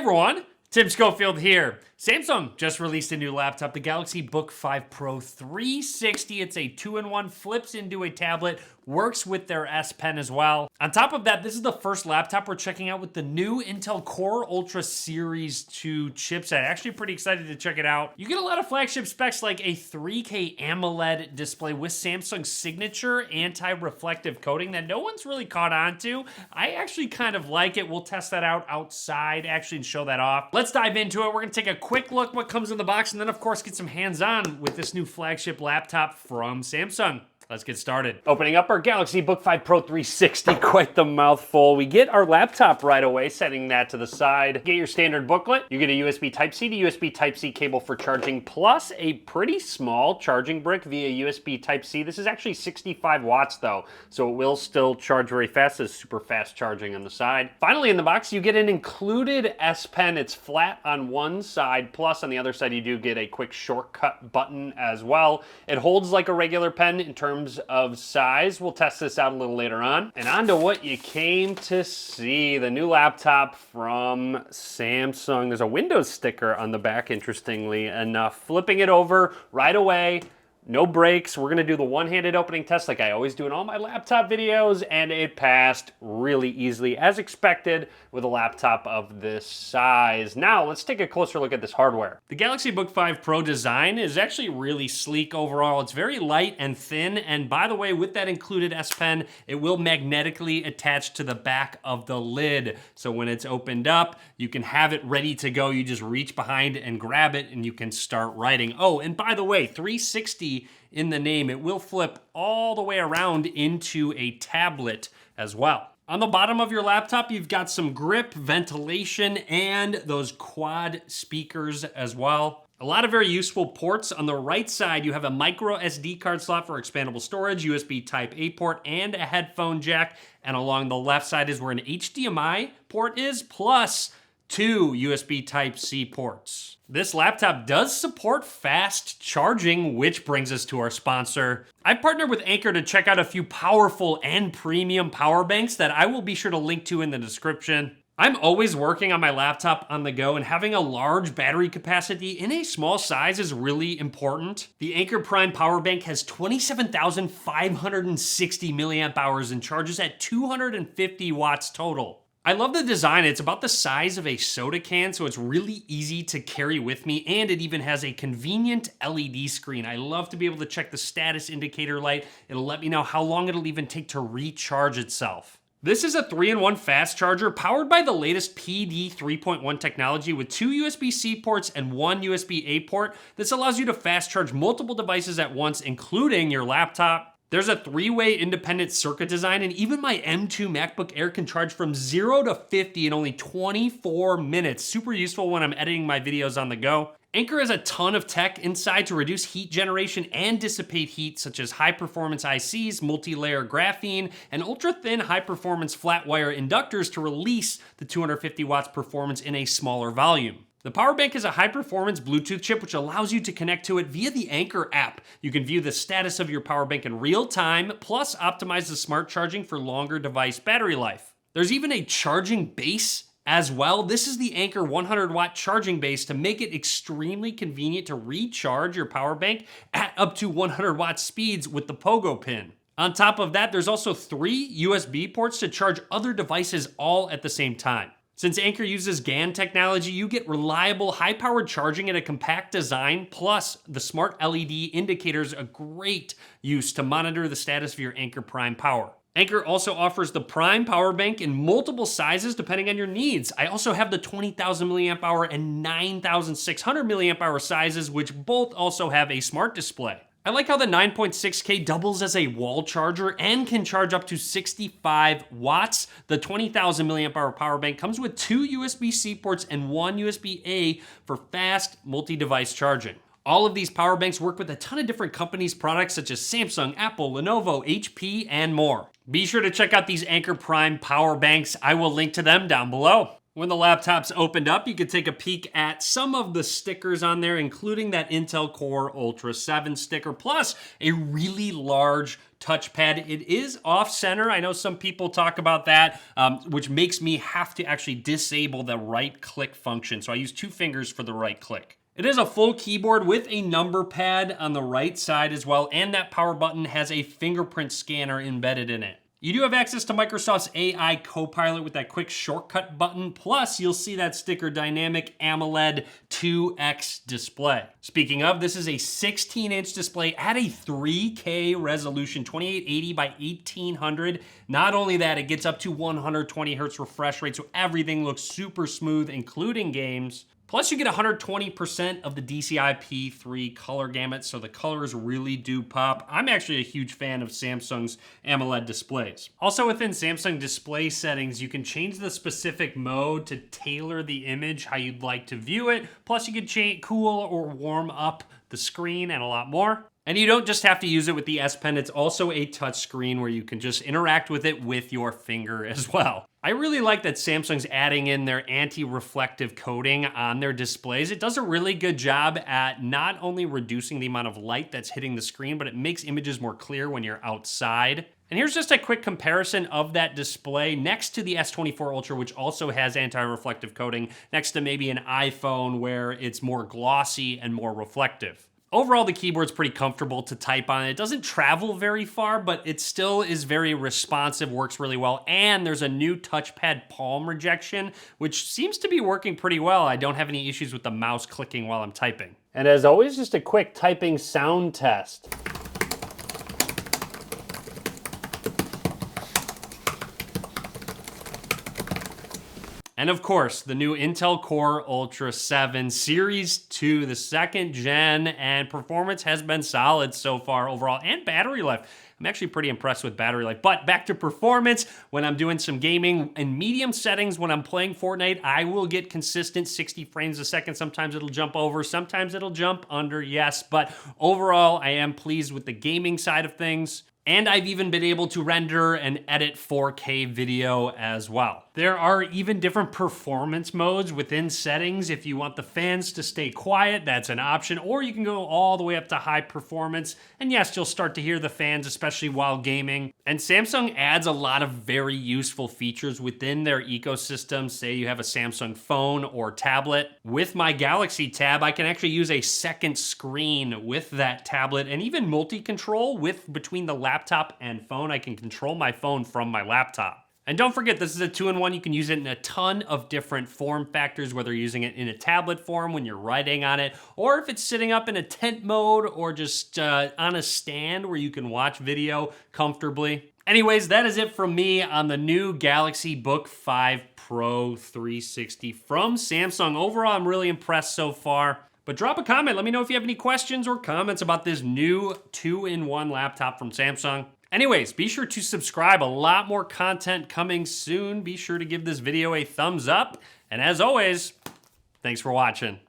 everyone, Tim Schofield here. Samsung just released a new laptop, the Galaxy Book 5 Pro 360. It's a 2-in-1, flips into a tablet, works with their S Pen as well. On top of that, this is the first laptop we're checking out with the new Intel Core Ultra Series 2 chipset. Actually pretty excited to check it out. You get a lot of flagship specs like a 3K AMOLED display with Samsung's signature anti-reflective coating that no one's really caught on to. I actually kind of like it. We'll test that out outside actually and show that off. Let's dive into it. We're gonna take a quick look what comes in the box and then of course get some hands-on with this new flagship laptop from Samsung. Let's get started. Opening up our Galaxy Book 5 Pro 360, quite the mouthful. We get our laptop right away, setting that to the side. Get your standard booklet. You get a USB Type-C to USB Type-C cable for charging, plus a pretty small charging brick via USB Type-C. This is actually 65 watts though, so it will still charge very fast. It's super fast charging on the side. Finally in the box, you get an included S Pen. It's flat on one side, plus on the other side you do get a quick shortcut button as well. It holds like a regular pen in terms of size. We'll test this out a little later on. And on to what you came to see, the new laptop from Samsung. There's a Windows sticker on the back, interestingly enough. Flipping it over right away. No breaks. We're gonna do the one-handed opening test like I always do in all my laptop videos, and it passed really easily as expected with a laptop of this size. Now let's take a closer look at this hardware. The Galaxy Book 5 Pro design is actually really sleek overall. It's very light and thin, and by the way, with that included S Pen, it will magnetically attach to the back of the lid. So when it's opened up, you can have it ready to go. You just reach behind and grab it and you can start writing. Oh, and by the way, 360 in the name. It will flip all the way around into a tablet as well. On the bottom of your laptop, you've got some grip, ventilation, and those quad speakers as well. A lot of very useful ports. On the right side, you have a micro SD card slot for expandable storage, USB Type-A port, and a headphone jack. And along the left side is where an HDMI port is, plus 2 USB Type-C ports. This laptop does support fast charging, which brings us to our sponsor. I've partnered with Anker to check out a few powerful and premium power banks that I will be sure to link to in the description. I'm always working on my laptop on the go, and having a large battery capacity in a small size is really important. The Anker Prime Power Bank has 27,560 milliamp hours and charges at 250 watts total. I love the design. It's about the size of a soda can, so it's really easy to carry with me, and it even has a convenient LED screen. I love to be able to check the status indicator light. It'll let me know how long it'll even take to recharge itself. This is a 3-in-1 fast charger powered by the latest PD 3.1 technology with 2 USB-C ports and 1 USB-A port. This allows you to fast charge multiple devices at once, including your laptop. There's a 3-way independent circuit design, and even my M2 MacBook Air can charge from 0 to 50 in only 24 minutes. Super useful when I'm editing my videos on the go. Anker has a ton of tech inside to reduce heat generation and dissipate heat, such as high-performance ICs, multi-layer graphene, and ultra-thin high-performance flat wire inductors to release the 250 watts performance in a smaller volume. The power bank is a high-performance Bluetooth chip which allows you to connect to it via the Anker app. You can view the status of your power bank in real time, plus optimize the smart charging for longer device battery life. There's even a charging base as well. This is the Anker 100-watt charging base to make it extremely convenient to recharge your power bank at up to 100-watt speeds with the pogo pin. On top of that, there's also 3 USB ports to charge other devices all at the same time. Since Anker uses GaN technology, you get reliable, high-powered charging in a compact design, plus the smart LED indicators a great use to monitor the status of your Anker Prime Power. Anker also offers the Prime Power Bank in multiple sizes depending on your needs. I also have the 20,000 milliamp hour and 9,600 milliamp hour sizes, which both also have a smart display. I like how the 9.6K doubles as a wall charger and can charge up to 65 watts. The 20,000 milliamp hour power bank comes with 2 USB-C ports and 1 USB-A for fast multi-device charging. All of these power banks work with a ton of different companies' products such as Samsung, Apple, Lenovo, HP, and more. Be sure to check out these Anker Prime power banks. I will link to them down below. When the laptop's opened up, you can take a peek at some of the stickers on there, including that Intel Core Ultra 7 sticker, plus a really large touchpad. It is off-center. I know some people talk about that, which makes me have to actually disable the right-click function. So I use 2 fingers for the right click. It is a full keyboard with a number pad on the right side as well, and that power button has a fingerprint scanner embedded in it. You do have access to Microsoft's AI Copilot with that quick shortcut button, plus you'll see that sticker dynamic AMOLED 2X display. Speaking of, this is a 16-inch display at a 3K resolution, 2880 by 1800. Not only that, it gets up to 120 hertz refresh rate, so everything looks super smooth, including games. Plus, you get 120% of the DCI-P3 color gamut, so the colors really do pop. I'm actually a huge fan of Samsung's AMOLED displays. Also, within Samsung display settings, you can change the specific mode to tailor the image how you'd like to view it. Plus, you can cool or warm up the screen and a lot more. And you don't just have to use it with the S Pen, it's also a touch screen where you can just interact with it with your finger as well. I really like that Samsung's adding in their anti-reflective coating on their displays. It does a really good job at not only reducing the amount of light that's hitting the screen, but it makes images more clear when you're outside. And here's just a quick comparison of that display next to the S24 Ultra, which also has anti-reflective coating, next to maybe an iPhone where it's more glossy and more reflective. Overall, the keyboard's pretty comfortable to type on. It doesn't travel very far, but it still is very responsive, works really well. And there's a new touchpad palm rejection, which seems to be working pretty well. I don't have any issues with the mouse clicking while I'm typing. And as always, just a quick typing sound test. And of course, the new Intel Core Ultra 7 Series 2, the 2nd gen, and performance has been solid so far overall, and battery life. I'm actually pretty impressed with battery life. But back to performance, when I'm doing some gaming in medium settings, when I'm playing Fortnite, I will get consistent 60 frames a second. Sometimes it'll jump over, sometimes it'll jump under, yes. But overall, I am pleased with the gaming side of things. And I've even been able to render and edit 4K video as well. There are even different performance modes within settings. If you want the fans to stay quiet, that's an option, or you can go all the way up to high performance. And yes, you'll start to hear the fans, especially while gaming. And Samsung adds a lot of very useful features within their ecosystem. Say you have a Samsung phone or tablet. With my Galaxy Tab, I can actually use a second screen with that tablet, and even multi-control between the laptop and phone. I can control my phone from my laptop. And don't forget, this is a 2-in-1. You can use it in a ton of different form factors, whether you're using it in a tablet form when you're writing on it, or if it's sitting up in a tent mode, or just on a stand where you can watch video comfortably. Anyways, that is it from me on the new Galaxy Book 5 Pro 360 from Samsung. Overall, I'm really impressed so far. But drop a comment. Let me know if you have any questions or comments about this new 2-in-1 laptop from Samsung. Anyways, be sure to subscribe. A lot more content coming soon. Be sure to give this video a thumbs up. And as always, thanks for watching.